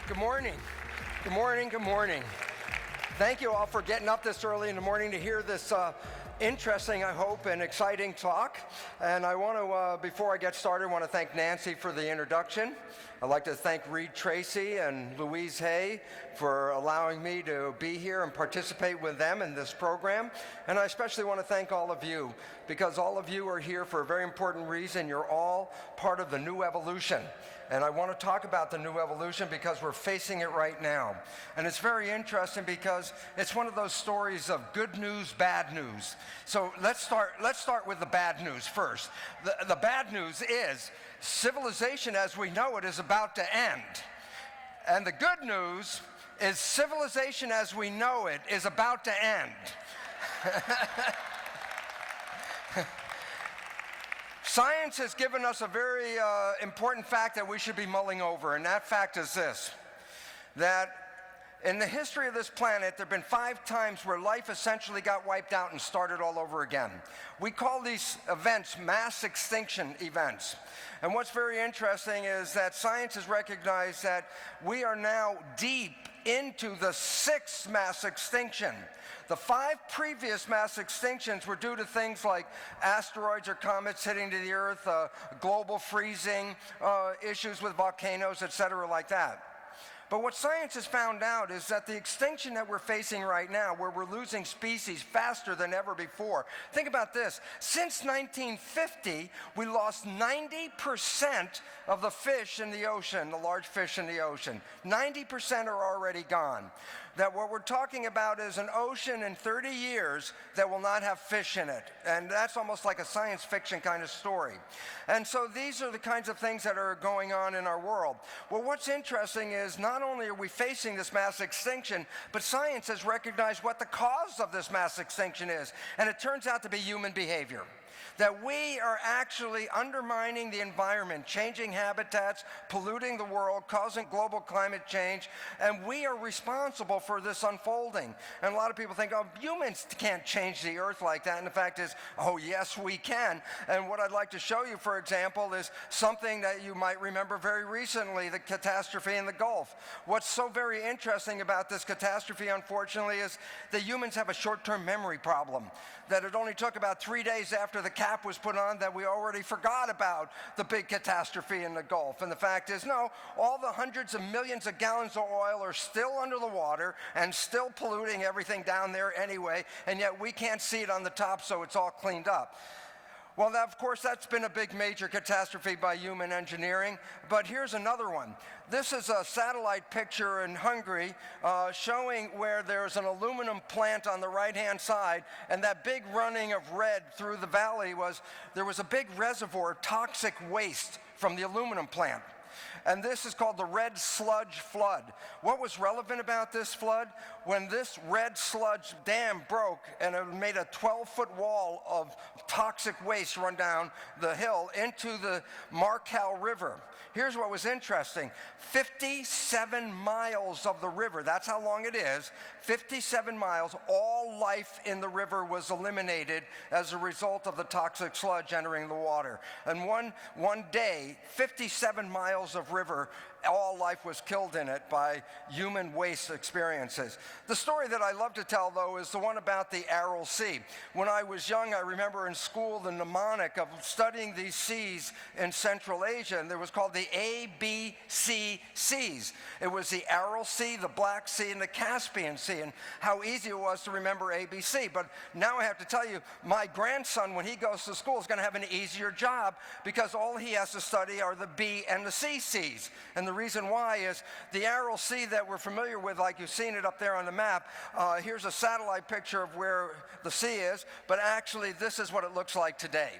Good morning. Good morning. Good morning. Thank you all for getting up this early in the morning to hear this interesting, I hope, and exciting talk. And I want to, before I get started, I want to thank Nancy for the introduction. I'd like to thank Reed Tracy and Louise Hay for allowing me to be here and participate with them in this program. And I especially want to thank all of you, because all of you are here for a very important reason. You're all part of the new evolution. And I want to talk about the new evolution because we're facing it right now. And it's very interesting because it's one of those stories of good news, bad news. So let's start with the bad news first. The bad news is civilization as we know it is about to end. And the good news is civilization as we know it is about to end. Science has given us a very important fact that we should be mulling over, and that fact is this, that in the history of this planet, there have been 5 times where life essentially got wiped out and started all over again. We call these events mass extinction events. And what's very interesting is that science has recognized that we are now deep into the 6th mass extinction. The 5 previous mass extinctions were due to things like asteroids or comets hitting to the Earth, global freezing, issues with volcanoes, etc., like that. But what science has found out is that the extinction that we're facing right now, where we're losing species faster than ever before, think about this. Since 1950, we lost 90% of the fish in the ocean, the large fish in the ocean. 90% are already gone. That what we're talking about is an ocean in 30 years that will not have fish in it. And that's almost like a science fiction kind of story. And so these are the kinds of things that are going on in our world. Well, what's interesting is not only are we facing this mass extinction, but science has recognized what the cause of this mass extinction is. And it turns out to be human behavior. That we are actually undermining the environment, changing habitats, polluting the world, causing global climate change, and we are responsible for this unfolding. And a lot of people think, oh, humans can't change the earth like that. And the fact is, oh, yes, we can. And what I'd like to show you, for example, is something that you might remember very recently, the catastrophe in the Gulf. What's so very interesting about this catastrophe, unfortunately, is that humans have a short-term memory problem. That it only took about 3 days after the cap was put on that we already forgot about the big catastrophe in the Gulf. And the fact is, no, all the hundreds of millions of gallons of oil are still under the water and still polluting everything down there anyway, and yet we can't see it on the top, so it's all cleaned up. Well, of course, that's been a big major catastrophe by human engineering, but here's another one. This is a satellite picture in Hungary showing where there's an aluminum plant on the right-hand side, and that big running of red through the valley there was a big reservoir of toxic waste from the aluminum plant. And this is called the Red Sludge Flood. What was relevant about this flood? When this red sludge dam broke and it made a 12-foot wall of toxic waste run down the hill into the Marcal River. Here's what was interesting. 57 miles of the river, that's how long it is, 57 miles, all life in the river was eliminated as a result of the toxic sludge entering the water. And one day, 57 miles of river, all life was killed in it by human waste experiences. The story that I love to tell, though, is the one about the Aral Sea. When I was young, I remember in school the mnemonic of studying these seas in Central Asia, and there was called the ABC seas. It was the Aral Sea, the Black Sea, and the Caspian Sea, and how easy it was to remember ABC. But now I have to tell you, my grandson, when he goes to school, is going to have an easier job because all he has to study are the B and the C seas. And the reason why is the Aral Sea that we're familiar with, like you've seen it up there on the map, here's a satellite picture of where the sea is, but actually this is what it looks like today.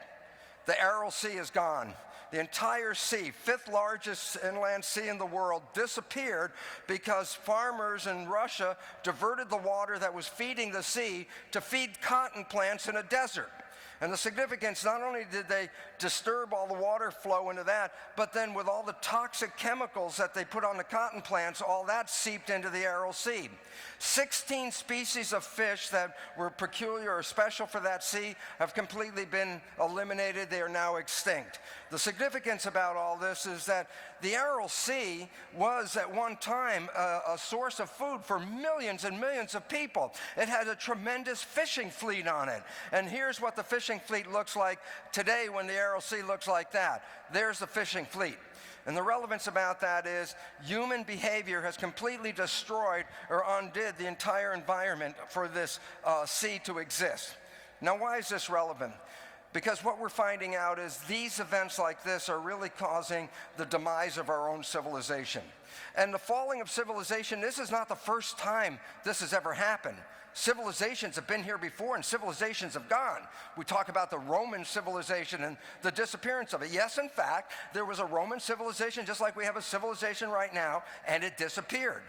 The Aral Sea is gone. The entire sea, 5th largest inland sea in the world, disappeared because farmers in Russia diverted the water that was feeding the sea to feed cotton plants in a desert. And the significance, not only did they disturb all the water flow into that, but then with all the toxic chemicals that they put on the cotton plants, all that seeped into the Aral Sea. 16 species of fish that were peculiar or special for that sea have completely been eliminated. They are now extinct. The significance about all this is that the Aral Sea was at one time a source of food for millions and millions of people. It had a tremendous fishing fleet on it. And here's what the fishing fleet looks like today when the Aral Sea looks like that. There's the fishing fleet. And the relevance about that is human behavior has completely destroyed or undid the entire environment for this sea to exist. Now, why is this relevant? Because what we're finding out is these events like this are really causing the demise of our own civilization. And the falling of civilization, this is not the first time this has ever happened. Civilizations have been here before, and civilizations have gone. We talk about the Roman civilization and the disappearance of it. Yes, in fact, there was a Roman civilization just like we have a civilization right now, and it disappeared.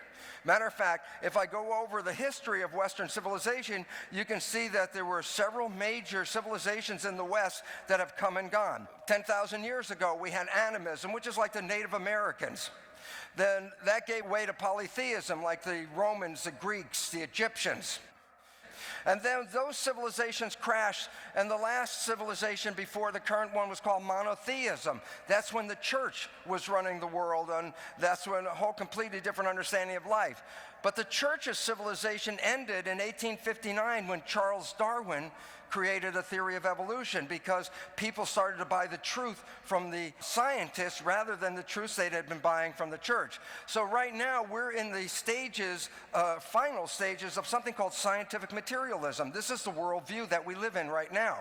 Matter of fact, if I go over the history of Western civilization, you can see that there were several major civilizations in the West that have come and gone. 10,000 years ago, we had animism, which is like the Native Americans. Then that gave way to polytheism, like the Romans, the Greeks, the Egyptians. And then those civilizations crashed, and the last civilization before the current one was called monotheism. That's when the church was running the world, and that's when a whole completely different understanding of life. But the church's civilization ended in 1859 when Charles Darwin created a theory of evolution, because people started to buy the truth from the scientists rather than the truths they had been buying from the church. So right now we're in the stages, final stages of something called scientific materialism. This is the worldview that we live in right now.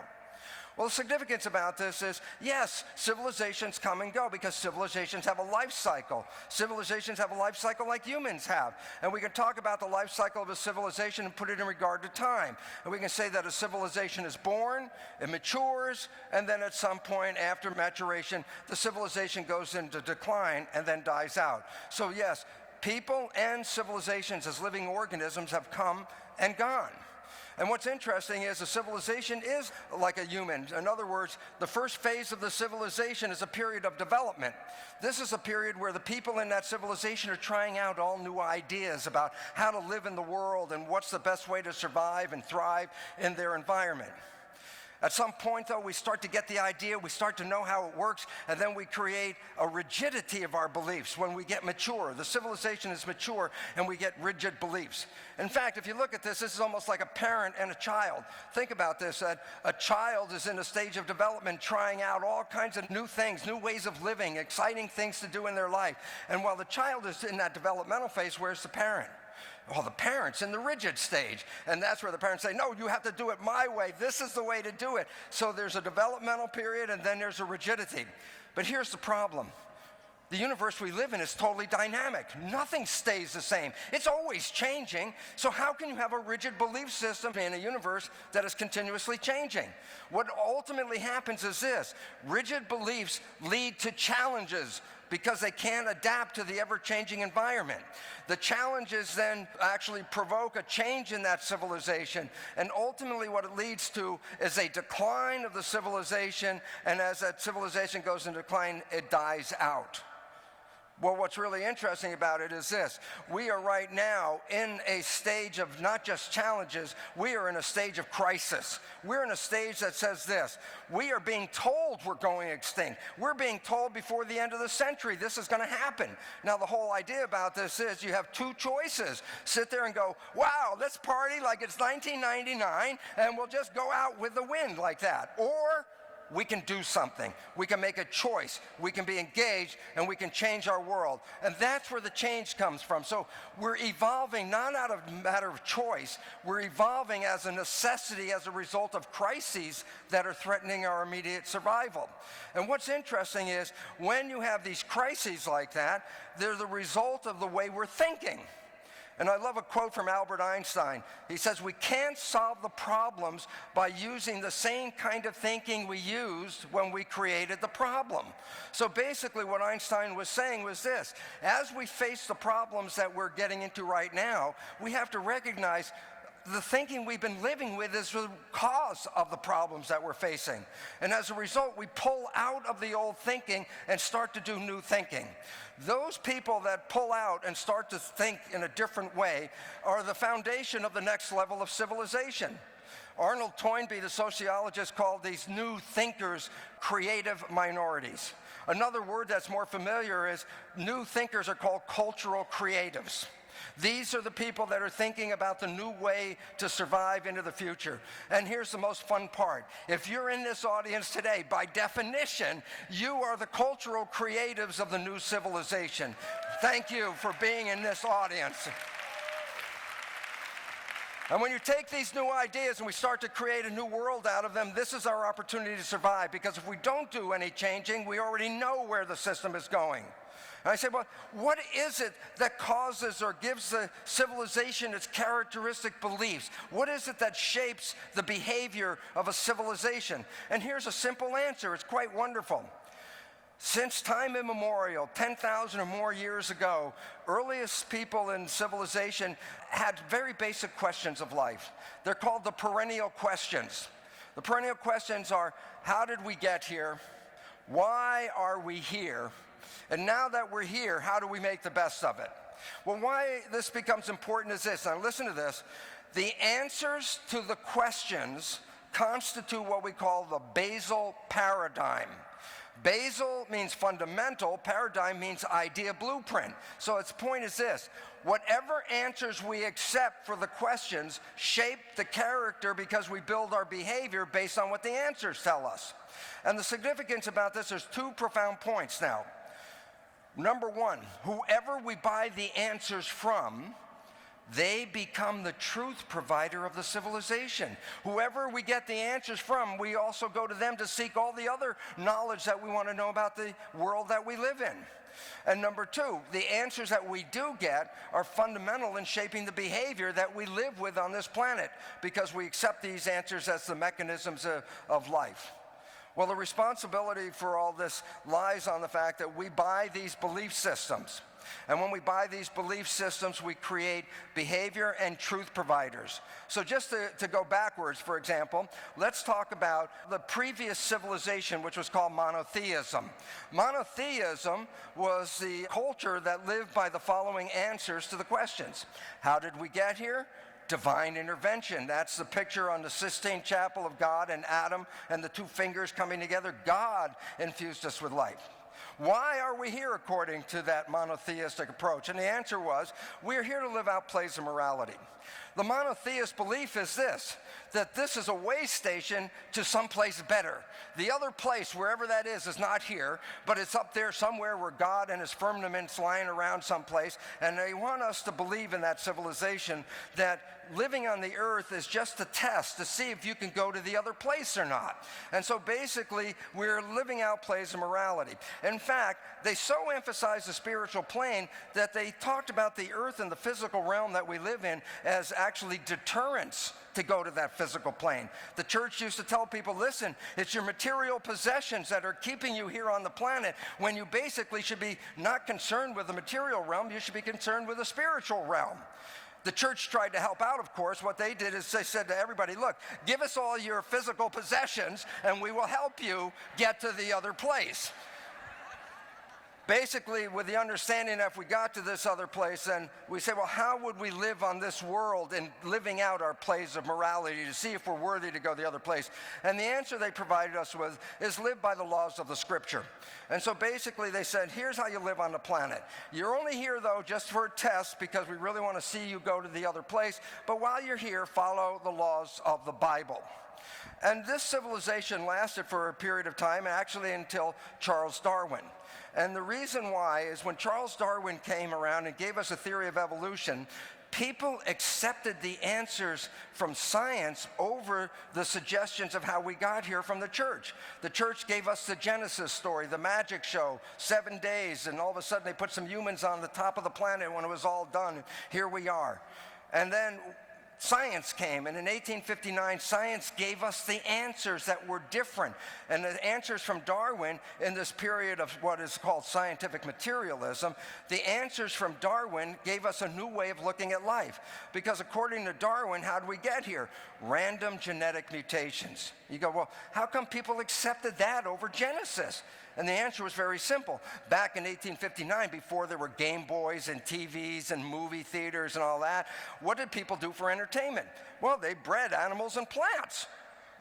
Well, the significance about this is, yes, civilizations come and go because civilizations have a life cycle. Civilizations have a life cycle like humans have. And we can talk about the life cycle of a civilization and put it in regard to time. And we can say that a civilization is born, it matures, and then at some point after maturation, the civilization goes into decline and then dies out. So yes, people and civilizations as living organisms have come and gone. And what's interesting is a civilization is like a human. In other words, the first phase of the civilization is a period of development. This is a period where the people in that civilization are trying out all new ideas about how to live in the world and what's the best way to survive and thrive in their environment. At some point, though, we start to get the idea, we start to know how it works, and then we create a rigidity of our beliefs when we get mature. The civilization is mature, and we get rigid beliefs. In fact, if you look at this, this is almost like a parent and a child. Think about this, that a child is in a stage of development trying out all kinds of new things, new ways of living, exciting things to do in their life. And while the child is in that developmental phase, where's the parent? Well, the parent's in the rigid stage, and that's where the parents say, no, you have to do it my way. This is the way to do it. So there's a developmental period, and then there's a rigidity. But here's the problem. The universe we live in is totally dynamic. Nothing stays the same. It's always changing. So how can you have a rigid belief system in a universe that is continuously changing? What ultimately happens is this. Rigid beliefs lead to challenges because they can't adapt to the ever-changing environment. The challenges then actually provoke a change in that civilization, and ultimately what it leads to is a decline of the civilization, and as that civilization goes into decline, it dies out. Well, what's really interesting about it is this. We are right now in a stage of not just challenges, we are in a stage of crisis. We're in a stage that says this. We are being told we're going extinct. We're being told before the end of the century this is going to happen. Now, the whole idea about this is you have two choices. Sit there and go, wow, let's party like it's 1999, and we'll just go out with the wind like that. Or we can do something. We can make a choice. We can be engaged, and we can change our world. And that's where the change comes from. So we're evolving not out of a matter of choice. We're evolving as a necessity as a result of crises that are threatening our immediate survival. And what's interesting is when you have these crises like that, they're the result of the way we're thinking. And I love a quote from Albert Einstein. He says, we can't solve the problems by using the same kind of thinking we used when we created the problem. So basically what Einstein was saying was this. As we face the problems that we're getting into right now, we have to recognize the thinking we've been living with is the cause of the problems that we're facing. And as a result, we pull out of the old thinking and start to do new thinking. Those people that pull out and start to think in a different way are the foundation of the next level of civilization. Arnold Toynbee, the sociologist, called these new thinkers creative minorities. Another word that's more familiar is new thinkers are called cultural creatives. These are the people that are thinking about the new way to survive into the future. And here's the most fun part. If you're in this audience today, by definition, you are the cultural creatives of the new civilization. Thank you for being in this audience. And when you take these new ideas and we start to create a new world out of them, this is our opportunity to survive. Because if we don't do any changing, we already know where the system is going. And I say, well, what is it that causes or gives the civilization its characteristic beliefs? What is it that shapes the behavior of a civilization? And here's a simple answer. It's quite wonderful. Since time immemorial, 10,000 or more years ago, earliest people in civilization had very basic questions of life. They're called the perennial questions. The perennial questions are, how did we get here? Why are we here? And now that we're here, how do we make the best of it? Well, why this becomes important is this. Now listen to this. The answers to the questions constitute what we call the basal paradigm. Basal means fundamental, paradigm means idea blueprint. So its point is this: whatever answers we accept for the questions shape the character because we build our behavior based on what the answers tell us. And the significance about this, there's two profound points now. Number one, whoever we buy the answers from, they become the truth provider of the civilization. Whoever we get the answers from, we also go to them to seek all the other knowledge that we want to know about the world that we live in. And number two, the answers that we do get are fundamental in shaping the behavior that we live with on this planet, because we accept these answers as the mechanisms of life. Well, the responsibility for all this lies on the fact that we buy these belief systems. And when we buy these belief systems, we create behavior and truth providers. So just to go backwards, for example, let's talk about the previous civilization, which was called monotheism. Monotheism was the culture that lived by the following answers to the questions. How did we get here? Divine intervention. That's the picture on the Sistine Chapel of God and Adam and the two fingers coming together. God infused us with life. Why are we here according to that monotheistic approach? And the answer was, we're here to live out plays of morality. The monotheist belief is this, that this is a way station to someplace better. The other place, wherever that is not here, but it's up there somewhere where God and his firmament's lying around someplace, and they want us to believe in that civilization that living on the earth is just a test to see if you can go to the other place or not. And so basically, we're living out plays of morality. In fact, they so emphasized the spiritual plane that they talked about the earth and the physical realm that we live in as actually deterrents to go to that physical plane. The church used to tell people, listen, it's your material possessions that are keeping you here on the planet, when you basically should be not concerned with the material realm, you should be concerned with the spiritual realm. The church tried to help out, of course. What they did is they said to everybody, look, give us all your physical possessions and we will help you get to the other place. Basically, with the understanding that if we got to this other place, then we say, well, how would we live on this world in living out our plays of morality to see if we're worthy to go the other place? And the answer they provided us with is live by the laws of the Scripture. And so basically they said, here's how you live on the planet. You're only here, though, just for a test because we really want to see you go to the other place. But while you're here, follow the laws of the Bible. And this civilization lasted for a period of time, actually until Charles Darwin. And the reason why is when Charles Darwin came around and gave us a theory of evolution, people accepted the answers from science over the suggestions of how we got here from the church. The church gave us the Genesis story, the magic show, 7 days, and all of a sudden they put some humans on the top of the planet when it was all done. Here we are. And then science came, and in 1859, science gave us the answers that were different. And the answers from Darwin in this period of what is called scientific materialism, the answers from Darwin gave us a new way of looking at life. Because according to Darwin, how did we get here? Random genetic mutations. You go, well, how come people accepted that over Genesis? And the answer was very simple. Back in 1859, before there were Game Boys and TVs and movie theaters and all that, what did people do for entertainment? Well, they bred animals and plants.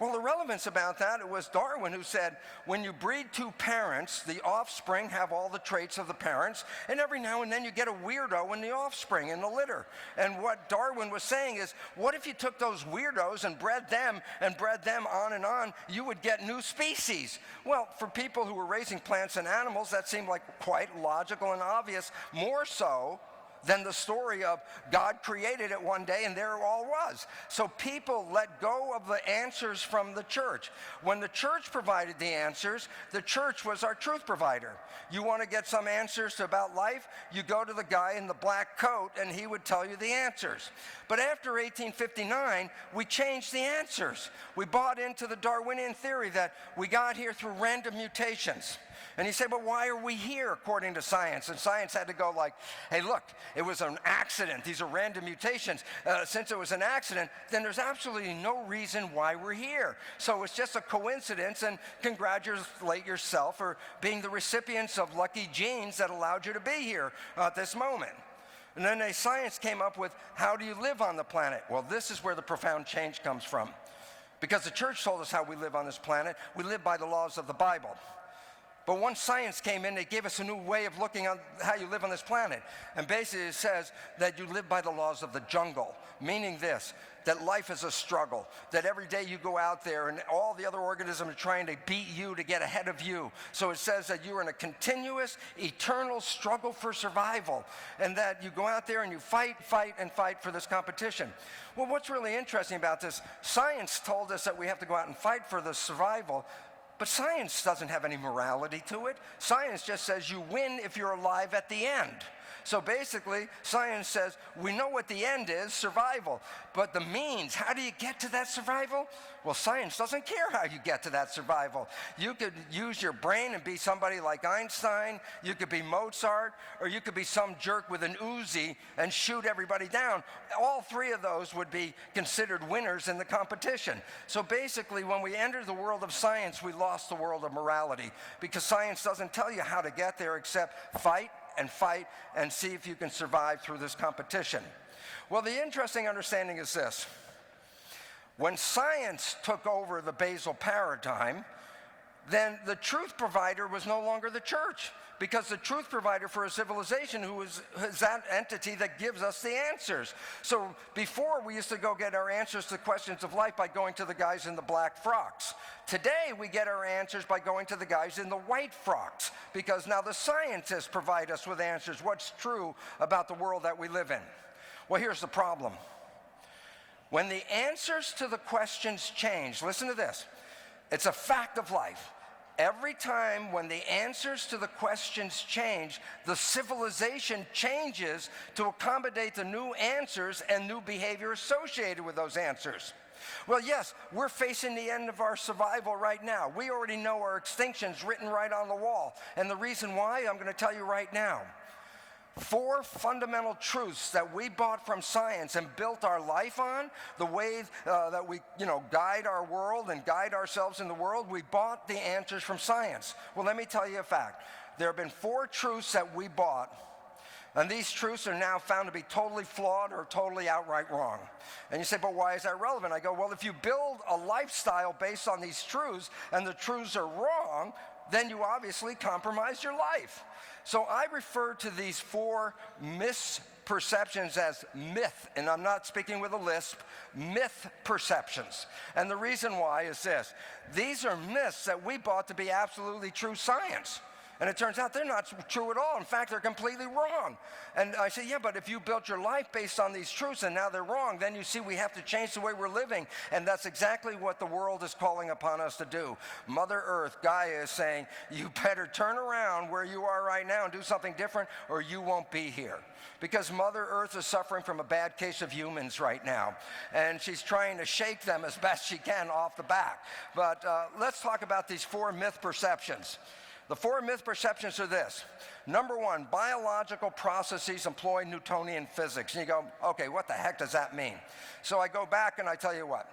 Well, the relevance about that, it was Darwin who said, when you breed two parents, the offspring have all the traits of the parents, and every now and then you get a weirdo in the offspring, in the litter. And what Darwin was saying is, what if you took those weirdos and bred them on, you would get new species. Well, for people who were raising plants and animals, that seemed like quite logical and obvious, more so than the story of God created it one day and there it all was. So people let go of the answers from the church. When the church provided the answers, the church was our truth provider. You want to get some answers about life, you go to the guy in the black coat and he would tell you the answers. But after 1859, we changed the answers. We bought into the Darwinian theory that we got here through random mutations. And you say, but why are we here according to science? And science had to go like, hey, look, it was an accident. These are random mutations. Since it was an accident, then there's absolutely no reason why we're here. So it's just a coincidence, and congratulate yourself for being the recipients of lucky genes that allowed you to be here at this moment. And then science came up with, how do you live on the planet? Well, this is where the profound change comes from. Because the church told us how we live on this planet. We live by the laws of the Bible. But once science came in, they gave us a new way of looking at how you live on this planet. And basically it says that you live by the laws of the jungle, meaning this, that life is a struggle, that every day you go out there and all the other organisms are trying to beat you to get ahead of you. So it says that you're in a continuous, eternal struggle for survival, and that you go out there and you fight for this competition. Well, what's really interesting about this, science told us that we have to go out and fight for the survival. But science doesn't have any morality to it. Science just says you win if you're alive at the end. So basically, science says we know what the end is, survival. But the means, how do you get to that survival? Well, science doesn't care how you get to that survival. You could use your brain and be somebody like Einstein. You could be Mozart, or you could be some jerk with an Uzi and shoot everybody down. All three of those would be considered winners in the competition. So basically, when we entered the world of science, we lost the world of morality, because science doesn't tell you how to get there except fight and see if you can survive through this competition. Well, the interesting understanding is this. When science took over the basal paradigm, then the truth provider was no longer the church, because the truth provider for a civilization is that entity that gives us the answers. So before, we used to go get our answers to questions of life by going to the guys in the black frocks. Today, we get our answers by going to the guys in the white frocks, because now the scientists provide us with answers, what's true about the world that we live in. Well, here's the problem. When the answers to the questions change, listen to this, it's a fact of life. Every time when the answers to the questions change, the civilization changes to accommodate the new answers and new behavior associated with those answers. Well, yes, we're facing the end of our survival right now. We already know our extinction's written right on the wall. And the reason why, I'm going to tell you right now. 4 fundamental truths that we bought from science and built our life on, the way that we guide our world and guide ourselves in the world, we bought the answers from science. Well, let me tell you a fact. There have been 4 truths that we bought, and these truths are now found to be totally flawed or totally outright wrong. And you say, but why is that relevant? I go, well, if you build a lifestyle based on these truths and the truths are wrong, then you obviously compromise your life. So I refer to these 4 misperceptions as myth, and I'm not speaking with a lisp, myth perceptions. And the reason why is this. These are myths that we bought to be absolutely true science. And it turns out they're not true at all. In fact, they're completely wrong. And I say, yeah, but if you built your life based on these truths and now they're wrong, then you see we have to change the way we're living. And that's exactly what the world is calling upon us to do. Mother Earth, Gaia, is saying, you better turn around where you are right now and do something different or you won't be here. Because Mother Earth is suffering from a bad case of humans right now. And she's trying to shake them as best she can off the back. But let's talk about these 4 myth perceptions. The 4 myth perceptions are this. Number 1, biological processes employ Newtonian physics. And you go, okay, what the heck does that mean? So I go back and I tell you what.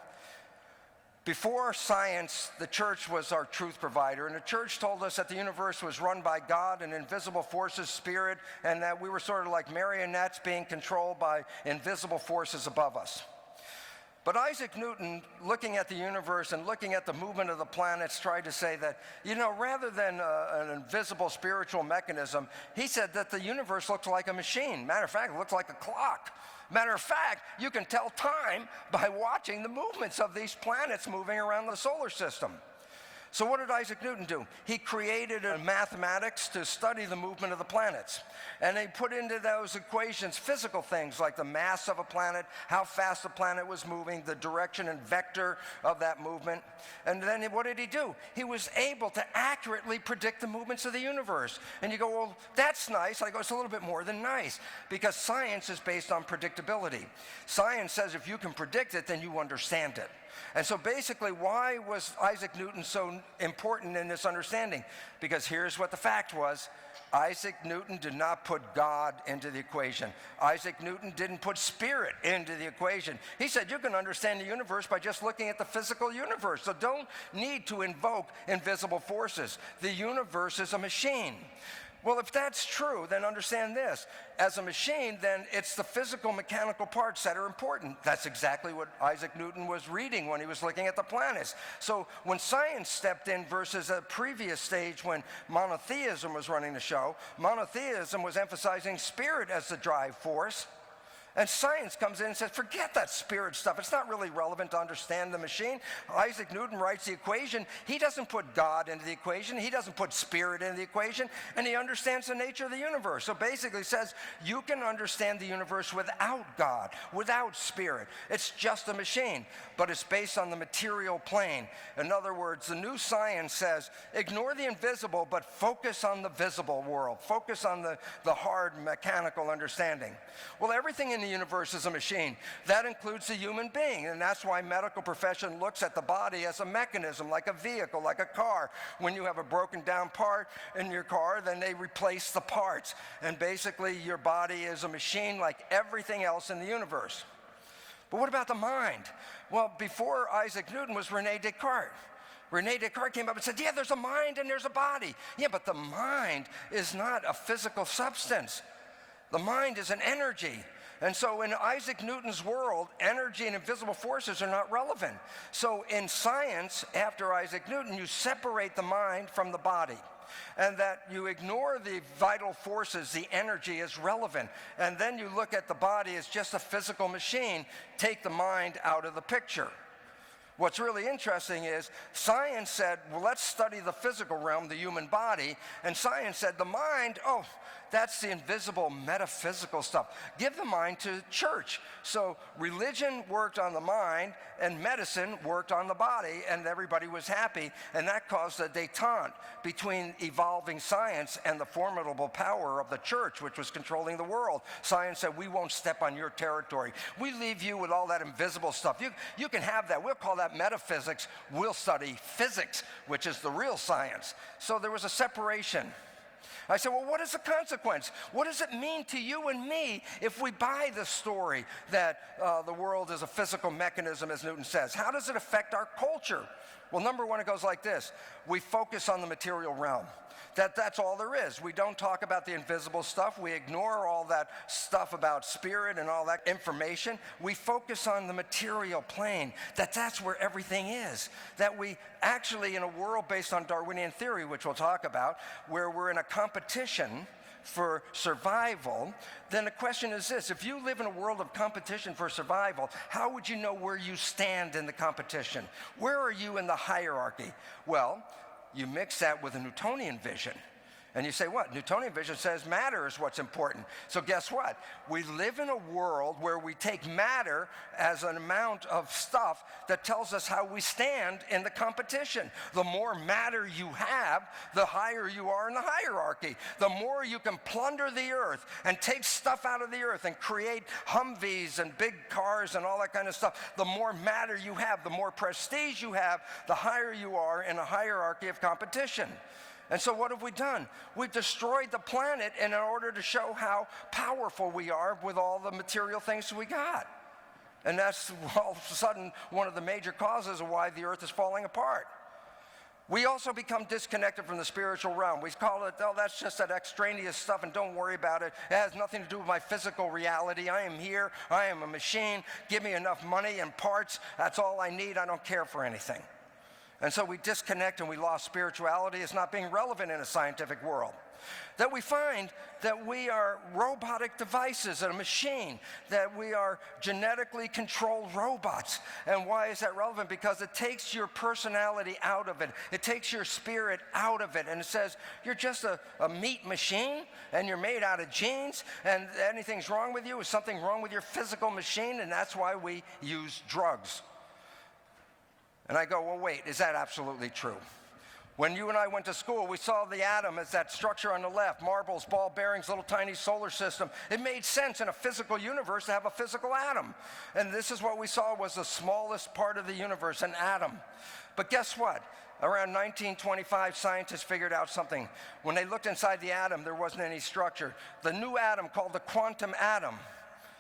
Before science, the church was our truth provider, and the church told us that the universe was run by God and invisible forces, spirit, and that we were sort of like marionettes being controlled by invisible forces above us. But Isaac Newton, looking at the universe and looking at the movement of the planets, tried to say that, you know, rather than an invisible spiritual mechanism, he said that the universe looks like a machine. Matter of fact, it looks like a clock. Matter of fact, you can tell time by watching the movements of these planets moving around the solar system. So what did Isaac Newton do? He created mathematics to study the movement of the planets. And he put into those equations physical things like the mass of a planet, how fast the planet was moving, the direction and vector of that movement. And then what did he do? He was able to accurately predict the movements of the universe. And you go, well, that's nice. I go, it's a little bit more than nice, because science is based on predictability. Science says if you can predict it, then you understand it. And so basically, why was Isaac Newton so important in this understanding? Because here's what the fact was. Isaac Newton did not put God into the equation. Isaac Newton didn't put spirit into the equation. He said you can understand the universe by just looking at the physical universe. So don't need to invoke invisible forces. The universe is a machine. Well, if that's true, then understand this. As a machine, then it's the physical mechanical parts that are important. That's exactly what Isaac Newton was reading when he was looking at the planets. So when science stepped in versus a previous stage when monotheism was running the show, monotheism was emphasizing spirit as the drive force. And science comes in and says, forget that spirit stuff. It's not really relevant to understand the machine. Isaac Newton writes the equation. He doesn't put God into the equation. He doesn't put spirit into the equation. And he understands the nature of the universe. So basically he says, you can understand the universe without God, without spirit. It's just a machine, but it's based on the material plane. In other words, the new science says, ignore the invisible, but focus on the visible world. Focus on the hard mechanical understanding. Well, everything in the universe is a machine. That includes the human being, and that's why medical profession looks at the body as a mechanism, like a vehicle, like a car. When you have a broken down part in your car, then they replace the parts. And basically, your body is a machine like everything else in the universe. But what about the mind? Well, before Isaac Newton was Rene Descartes. Rene Descartes came up and said, yeah, there's a mind and there's a body. Yeah, but the mind is not a physical substance. The mind is an energy. And so in Isaac Newton's world, energy and invisible forces are not relevant. So in science, after Isaac Newton, you separate the mind from the body. And that you ignore the vital forces, the energy is relevant. And then you look at the body as just a physical machine, take the mind out of the picture. What's really interesting is science said, well, let's study the physical realm, the human body. And science said, the mind, oh, that's the invisible metaphysical stuff. Give the mind to church. So religion worked on the mind and medicine worked on the body, and everybody was happy. And that caused a détente between evolving science and the formidable power of the church, which was controlling the world. Science said, we won't step on your territory. We leave you with all that invisible stuff. You can have that. We'll call that metaphysics. We'll study physics, which is the real science. So there was a separation. I said, well, what is the consequence? What does it mean to you and me if we buy the story that the world is a physical mechanism, as Newton says? How does it affect our culture? Well, number one, it goes like this. We focus on the material realm. That's all there is. We don't talk about the invisible stuff. We ignore all that stuff about spirit and all that information. We focus on the material plane, that's where everything is. That we actually, in a world based on Darwinian theory, which we'll talk about, where we're in a competition for survival, then the question is this: if you live in a world of competition for survival, how would you know where you stand in the competition? Where are you in the hierarchy? Well, you mix that with a Newtonian vision. And you say, what? Newtonian vision says matter is what's important. So guess what? We live in a world where we take matter as an amount of stuff that tells us how we stand in the competition. The more matter you have, the higher you are in the hierarchy. The more you can plunder the earth and take stuff out of the earth and create Humvees and big cars and all that kind of stuff, the more matter you have, the more prestige you have, the higher you are in a hierarchy of competition. And so what have we done? We've destroyed the planet in order to show how powerful we are with all the material things we got. And that's all of a sudden one of the major causes of why the earth is falling apart. We also become disconnected from the spiritual realm. We call it, oh, that's just that extraneous stuff and don't worry about it. It has nothing to do with my physical reality. I am here. I am a machine. Give me enough money and parts. That's all I need. I don't care for anything. And so we disconnect and we lost spirituality as not being relevant in a scientific world. That we find that we are robotic devices and a machine, that we are genetically controlled robots. And why is that relevant? Because it takes your personality out of it. It takes your spirit out of it. And it says, you're just a meat machine and you're made out of genes and anything's wrong with you is something wrong with your physical machine, and that's why we use drugs. And I go, well, wait, is that absolutely true? When you and I went to school, we saw the atom as that structure on the left, marbles, ball bearings, little tiny solar system. It made sense in a physical universe to have a physical atom. And this is what we saw was the smallest part of the universe, an atom. But guess what? Around 1925, scientists figured out something. When they looked inside the atom, there wasn't any structure. The new atom, called the quantum atom,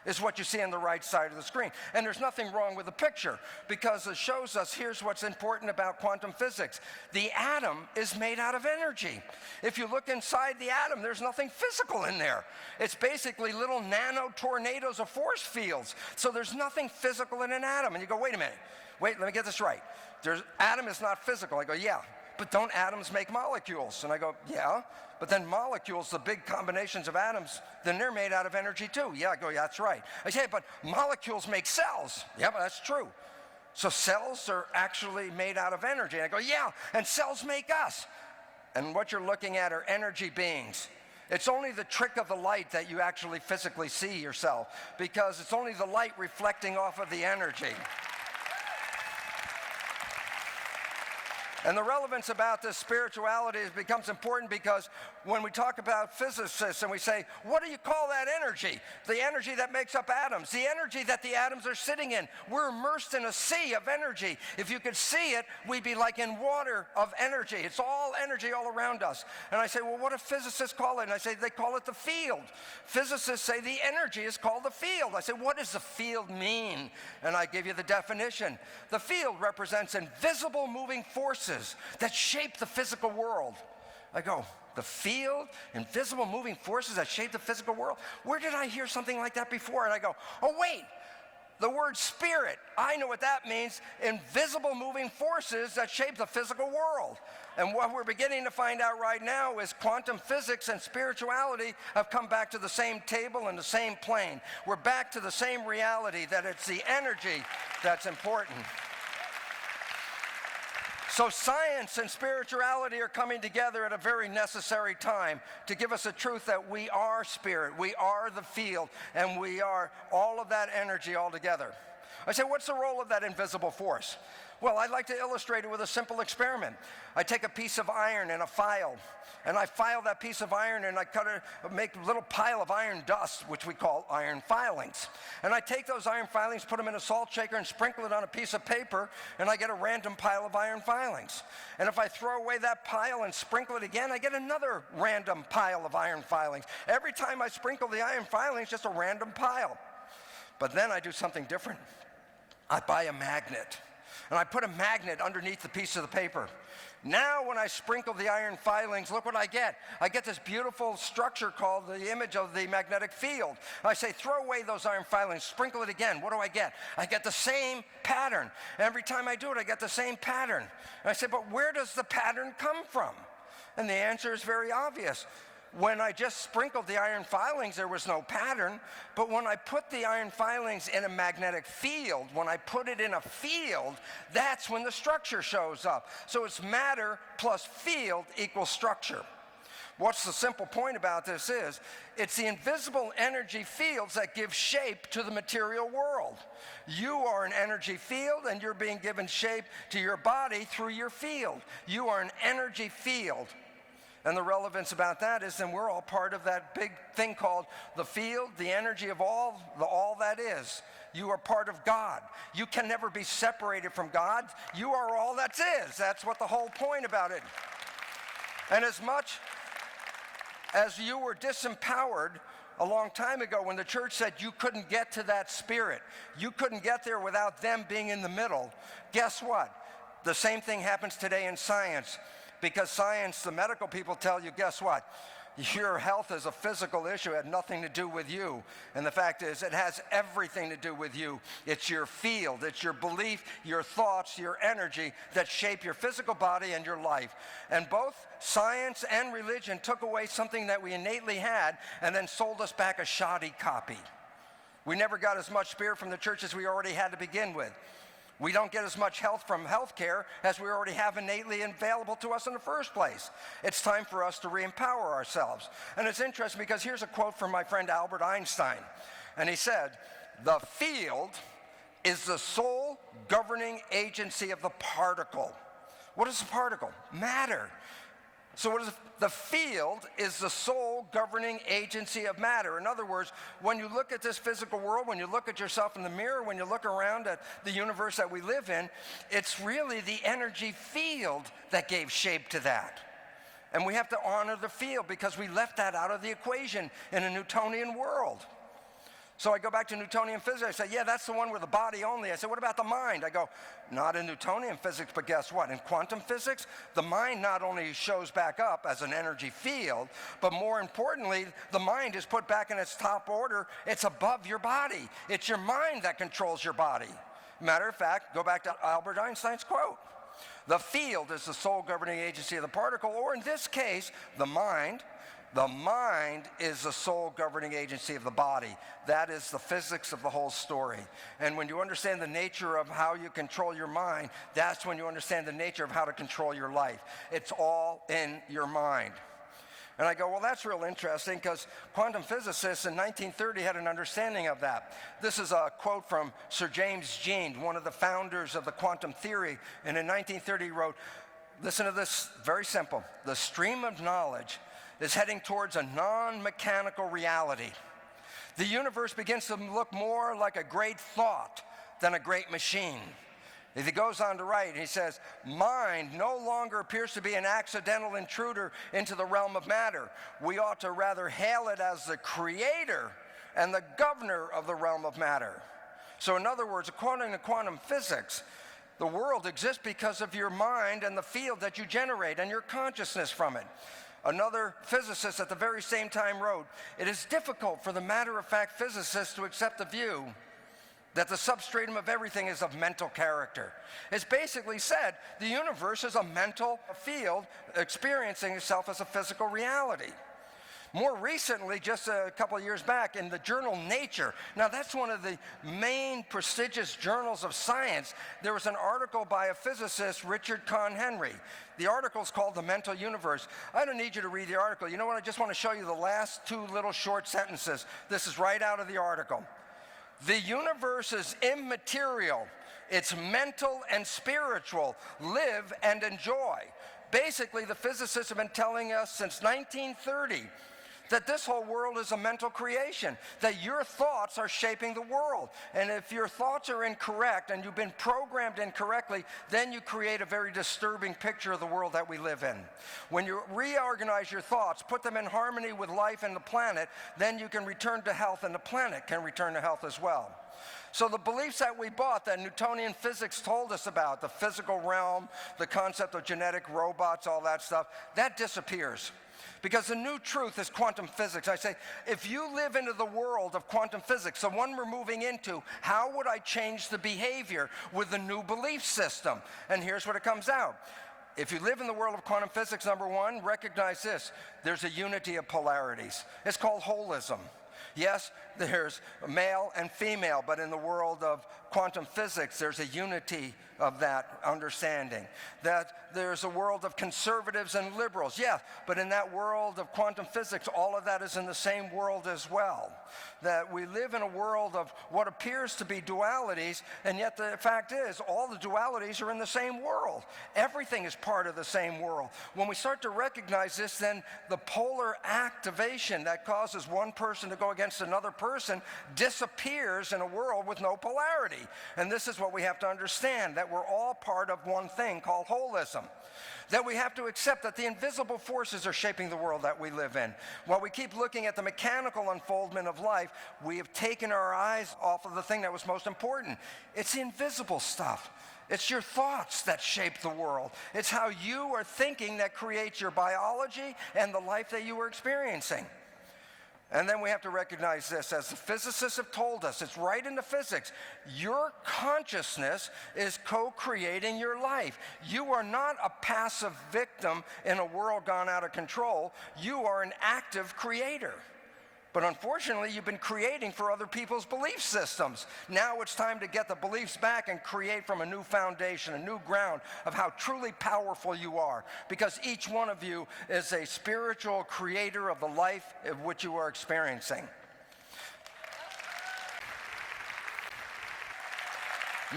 is what you see on the right side of the screen. And there's nothing wrong with the picture because it shows us here's what's important about quantum physics. The atom is made out of energy. If you look inside the atom, there's nothing physical in there. It's basically little nano tornadoes of force fields. So there's nothing physical in an atom. And you go, wait a minute. Wait, let me get this right. Atom is not physical. I go, yeah. But don't atoms make molecules? And I go, yeah, but then molecules, the big combinations of atoms, then they're made out of energy too. Yeah, I go, yeah, that's right. I say, but molecules make cells. Yeah, but that's true. So cells are actually made out of energy. And I go, yeah, and cells make us. And what you're looking at are energy beings. It's only the trick of the light that you actually physically see yourself, because it's only the light reflecting off of the energy. And the relevance about this spirituality becomes important because when we talk about physicists and we say, what do you call that energy? The energy that makes up atoms, the energy that the atoms are sitting in. We're immersed in a sea of energy. If you could see it, we'd be like in water of energy. It's all energy all around us. And I say, well, what do physicists call it? And I say, they call it the field. Physicists say the energy is called the field. I say, what does the field mean? And I give you the definition. The field represents invisible moving forces that shape the physical world. I go, the field, invisible moving forces that shape the physical world? Where did I hear something like that before? And I go, oh wait, the word spirit, I know what that means, invisible moving forces that shape the physical world. And what we're beginning to find out right now is quantum physics and spirituality have come back to the same table and the same plane. We're back to the same reality, that it's the energy that's important. So science and spirituality are coming together at a very necessary time to give us the truth that we are spirit, we are the field, and we are all of that energy all together. I say, what's the role of that invisible force? Well, I'd like to illustrate it with a simple experiment. I take a piece of iron and a file, and I file that piece of iron and I make a little pile of iron dust, which we call iron filings. And I take those iron filings, put them in a salt shaker and sprinkle it on a piece of paper, and I get a random pile of iron filings. And if I throw away that pile and sprinkle it again, I get another random pile of iron filings. Every time I sprinkle the iron filings, just a random pile. But then I do something different. I buy a magnet. And I put a magnet underneath the piece of the paper. Now when I sprinkle the iron filings, look what I get. I get this beautiful structure called the image of the magnetic field. I say, throw away those iron filings, sprinkle it again. What do I get? I get the same pattern. Every time I do it, I get the same pattern. And I say, but where does the pattern come from? And the answer is very obvious. When I just sprinkled the iron filings, there was no pattern. But when I put the iron filings in a magnetic field, when I put it in a field, that's when the structure shows up. So it's matter plus field equals structure. What's the simple point about this is, it's the invisible energy fields that give shape to the material world. You are an energy field, and you're being given shape to your body through your field. You are an energy field. And the relevance about that is then we're all part of that big thing called the field, the energy of all that is. You are part of God. You can never be separated from God. You are all that is. That's what the whole point about it. And as much as you were disempowered a long time ago when the church said you couldn't get to that spirit, you couldn't get there without them being in the middle, guess what? The same thing happens today in science. Because science, the medical people tell you, guess what? Your health is a physical issue. It had nothing to do with you. And the fact is, it has everything to do with you. It's your field. It's your belief, your thoughts, your energy that shape your physical body and your life. And both science and religion took away something that we innately had and then sold us back a shoddy copy. We never got as much spirit from the church as we already had to begin with. We don't get as much health from health care as we already have innately available to us in the first place. It's time for us to re-empower ourselves. And it's interesting because here's a quote from my friend Albert Einstein. And he said, "The field is the sole governing agency of the particle." What is a particle? Matter. So what is the field is the sole governing agency of matter. In other words, when you look at this physical world, when you look at yourself in the mirror, when you look around at the universe that we live in, it's really the energy field that gave shape to that. And we have to honor the field because we left that out of the equation in a Newtonian world. So I go back to Newtonian physics. I say, yeah, that's the one with the body only. I said, what about the mind? I go, not in Newtonian physics, but guess what? In quantum physics, the mind not only shows back up as an energy field, but more importantly, the mind is put back in its top order. It's above your body. It's your mind that controls your body. Matter of fact, go back to Albert Einstein's quote. The field is the sole governing agency of the particle, or in this case, the mind. The mind is the sole governing agency of the body. That is the physics of the whole story. And when you understand the nature of how you control your mind, that's when you understand the nature of how to control your life. It's all in your mind. And I go, well, that's real interesting because quantum physicists in 1930 had an understanding of that. This is a quote from Sir James Jeans, one of the founders of the quantum theory. And in 1930 he wrote, listen to this, very simple. The stream of knowledge is heading towards a non-mechanical reality. The universe begins to look more like a great thought than a great machine. If he goes on to write, he says, mind no longer appears to be an accidental intruder into the realm of matter. We ought to rather hail it as the creator and the governor of the realm of matter. So in other words, according to quantum physics, the world exists because of your mind and the field that you generate and your consciousness from it. Another physicist at the very same time wrote, it is difficult for the matter-of-fact physicist to accept the view that the substratum of everything is of mental character. It's basically said the universe is a mental field experiencing itself as a physical reality. More recently, just a couple of years back, in the journal Nature, now that's one of the main prestigious journals of science, there was an article by a physicist, Richard Conn Henry. The article is called The Mental Universe. I don't need you to read the article. You know what? I just want to show you the last two little short sentences. This is right out of the article. The universe is immaterial. It's mental and spiritual. Live and enjoy. Basically, the physicists have been telling us since 1930 that this whole world is a mental creation, that your thoughts are shaping the world. And if your thoughts are incorrect and you've been programmed incorrectly, then you create a very disturbing picture of the world that we live in. When you reorganize your thoughts, put them in harmony with life and the planet, then you can return to health and the planet can return to health as well. So the beliefs that we bought, that Newtonian physics told us about, the physical realm, the concept of genetic robots, all that stuff, that disappears. Because the new truth is quantum physics. I say, if you live into the world of quantum physics, the one we're moving into, how would I change the behavior with the new belief system? And here's what it comes out. If you live in the world of quantum physics, number one, recognize this. There's a unity of polarities. It's called holism. Yes, there's male and female, but in the world of quantum physics, there's a unity of that understanding. That there's a world of conservatives and liberals. Yeah, but in that world of quantum physics, all of that is in the same world as well. That we live in a world of what appears to be dualities, and yet the fact is all the dualities are in the same world. Everything is part of the same world. When we start to recognize this, then the polar activation that causes one person to go against another person disappears in a world with no polarity. And this is what we have to understand, that we're all part of one thing called holism. That we have to accept that the invisible forces are shaping the world that we live in. While we keep looking at the mechanical unfoldment of life, we have taken our eyes off of the thing that was most important. It's the invisible stuff. It's your thoughts that shape the world. It's how you are thinking that creates your biology and the life that you are experiencing. And then we have to recognize this, as the physicists have told us, it's right in the physics. Your consciousness is co-creating your life. You are not a passive victim in a world gone out of control. You are an active creator. But unfortunately, you've been creating for other people's belief systems. Now it's time to get the beliefs back and create from a new foundation, a new ground of how truly powerful you are. Because each one of you is a spiritual creator of the life of which you are experiencing.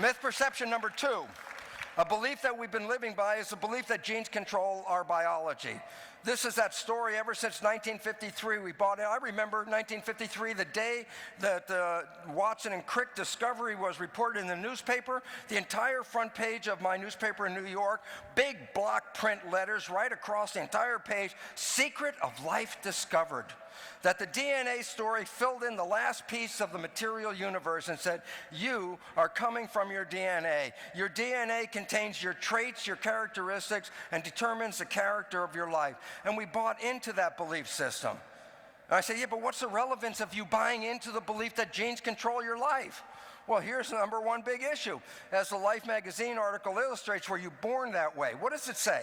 Myth perception number 2. A belief that we've been living by is the belief that genes control our biology. This is that story ever since 1953. We bought it. I remember 1953, the day that Watson and Crick discovery was reported in the newspaper. The entire front page of my newspaper in New York, big block print letters right across the entire page, secret of life discovered. That the DNA story filled in the last piece of the material universe and said, you are coming from your DNA. Your DNA contains your traits, your characteristics, and determines the character of your life. And we bought into that belief system. And I say, yeah, but what's the relevance of you buying into the belief that genes control your life? Well, here's the number one big issue. As the Life magazine article illustrates, were you born that way? What does it say?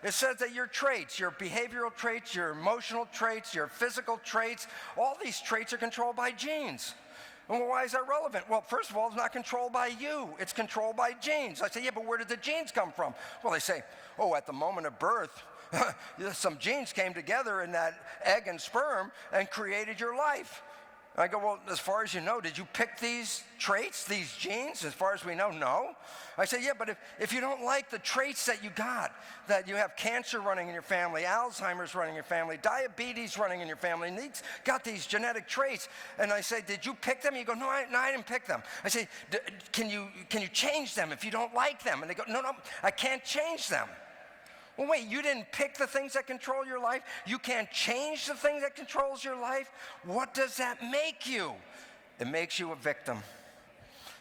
It says that your traits, your behavioral traits, your emotional traits, your physical traits, all these traits are controlled by genes. And why is that relevant? Well, first of all, it's not controlled by you. It's controlled by genes. I say, yeah, but where did the genes come from? Well, they say, oh, at the moment of birth, some genes came together in that egg and sperm and created your life. I go, well, as far as you know, did you pick these traits, these genes? As far as we know, no. I say, yeah, but if you don't like the traits that you got, that you have cancer running in your family, Alzheimer's running in your family, diabetes running in your family, and these got these genetic traits, and I say, did you pick them? You go, no, I didn't pick them. I say, can you change them if you don't like them? And they go, no, I can't change them. Well, wait, you didn't pick the things that control your life? You can't change the thing that controls your life? What does that make you? It makes you a victim.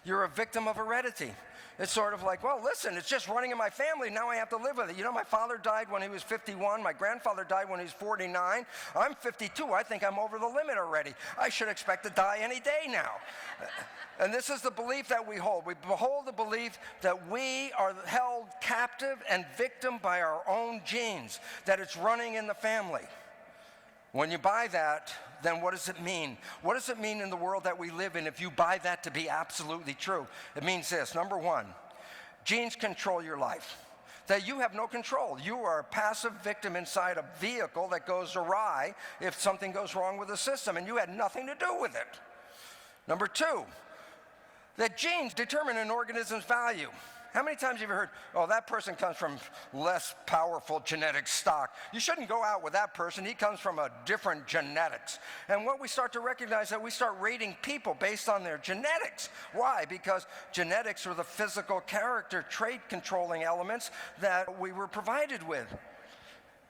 You're a victim of heredity. It's sort of like, well, listen, it's just running in my family. Now I have to live with it. You know, my father died when he was 51. My grandfather died when he was 49. I'm 52. I think I'm over the limit already. I should expect to die any day now. And this is the belief that we hold. We hold the belief that we are held captive and victim by our own genes, that it's running in the family. When you buy that, then what does it mean? What does it mean in the world that we live in if you buy that to be absolutely true? It means this. Number one, genes control your life. That you have no control. You are a passive victim inside a vehicle that goes awry if something goes wrong with the system, and you had nothing to do with it. Number two, that genes determine an organism's value. How many times have you heard, oh, that person comes from less powerful genetic stock. You shouldn't go out with that person. He comes from a different genetics. And what we start to recognize that we start rating people based on their genetics. Why? Because genetics are the physical character trait controlling elements that we were provided with.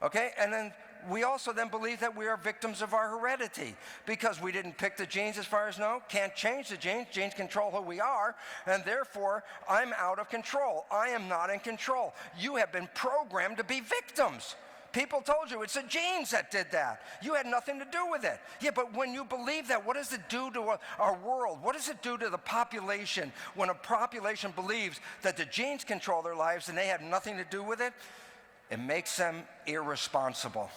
Okay? And then we also then believe that we are victims of our heredity because we didn't pick the genes as far as no, can't change the genes. Genes control who we are, and therefore I'm out of control. I am not in control. You have been programmed to be victims. People told you it's the genes that did that. You had nothing to do with it. Yeah, but when you believe that, what does it do to our world? What does it do to the population when a population believes that the genes control their lives and they have nothing to do with it? It makes them irresponsible.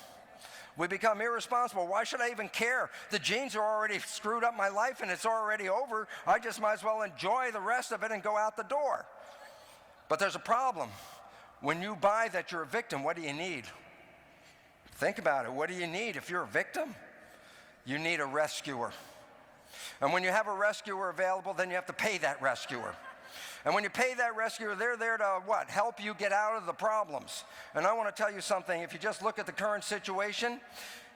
We become irresponsible. Why should I even care? The genes are already screwed up my life and it's already over. I just might as well enjoy the rest of it and go out the door. But there's a problem. When you buy that you're a victim, what do you need? Think about it. What do you need if you're a victim? You need a rescuer. And when you have a rescuer available, then you have to pay that rescuer. And when you pay that rescuer, they're there to what? Help you get out of the problems. And I want to tell you something. If you just look at the current situation,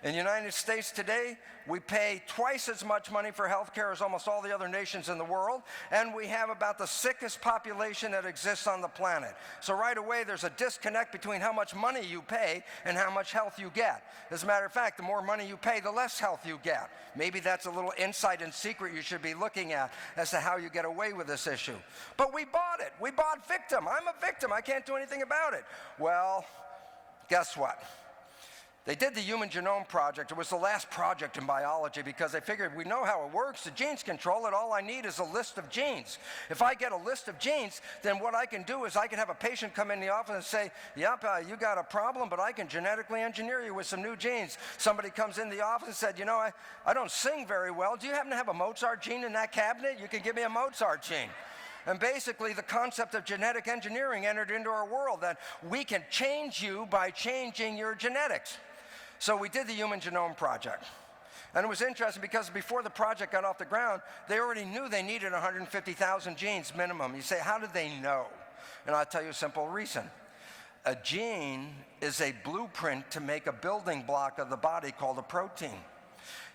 in the United States today, we pay twice as much money for health care as almost all the other nations in the world, and we have about the sickest population that exists on the planet. So right away, there's a disconnect between how much money you pay and how much health you get. As a matter of fact, the more money you pay, the less health you get. Maybe that's a little insight and secret you should be looking at as to how you get away with this issue. But we bought it. We bought victim. I'm a victim. I can't do anything about it. Well, guess what? They did the Human Genome Project. It was the last project in biology because they figured we know how it works. The genes control it. All I need is a list of genes. If I get a list of genes, then what I can do is I can have a patient come in the office and say, yep, you got a problem, but I can genetically engineer you with some new genes. Somebody comes in the office and said, you know, I don't sing very well. Do you happen to have a Mozart gene in that cabinet? You can give me a Mozart gene. And basically, the concept of genetic engineering entered into our world, that we can change you by changing your genetics. So we did the Human Genome Project. And it was interesting because before the project got off the ground, they already knew they needed 150,000 genes minimum. You say, how did they know? And I'll tell you a simple reason. A gene is a blueprint to make a building block of the body called a protein.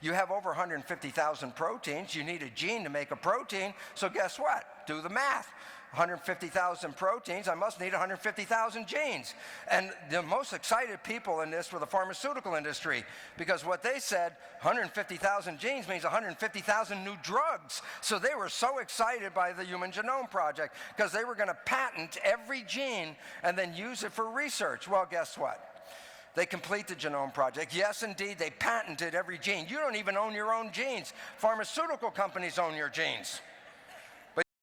You have over 150,000 proteins. You need a gene to make a protein. So guess what? Do the math. 150,000 proteins, I must need 150,000 genes. And the most excited people in this were the pharmaceutical industry, because what they said, 150,000 genes means 150,000 new drugs. So they were so excited by the Human Genome Project because they were going to patent every gene and then use it for research. Well, guess what? They complete the Genome Project. Yes, indeed, they patented every gene. You don't even own your own genes. Pharmaceutical companies own your genes.